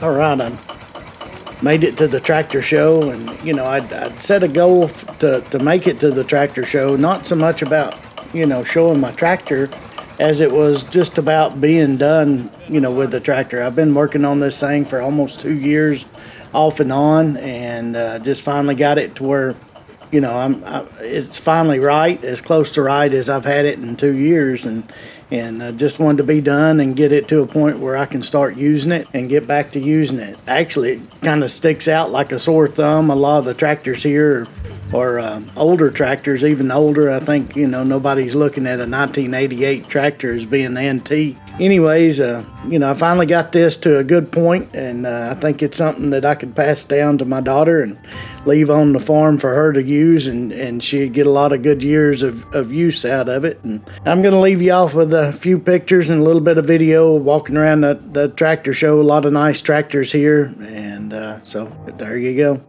All right, I made it to the tractor show, and you know, I'd set a goal to make it to the tractor show. Not so much about, you know, showing my tractor, as it was just about being done, you know, with the tractor. I've been working on this thing for almost 2 years, off and on, and just finally got it to where, you know, it's finally right, as close to right as I've had it in 2 years, and just wanted to be done and get it to a point where I can start using it and get back to using it. Actually, it kind of sticks out like a sore thumb. A lot of the tractors here are older tractors, even older. I think, you know, nobody's looking at a 1988 tractor as being antique. Anyways, you know, I finally got this to a good point, and I think it's something that I could pass down to my daughter and leave on the farm for her to use, and she'd get a lot of good years of use out of it. And I'm going to leave you off with a few pictures and a little bit of video walking around the tractor show. A lot of nice tractors here, and so there you go.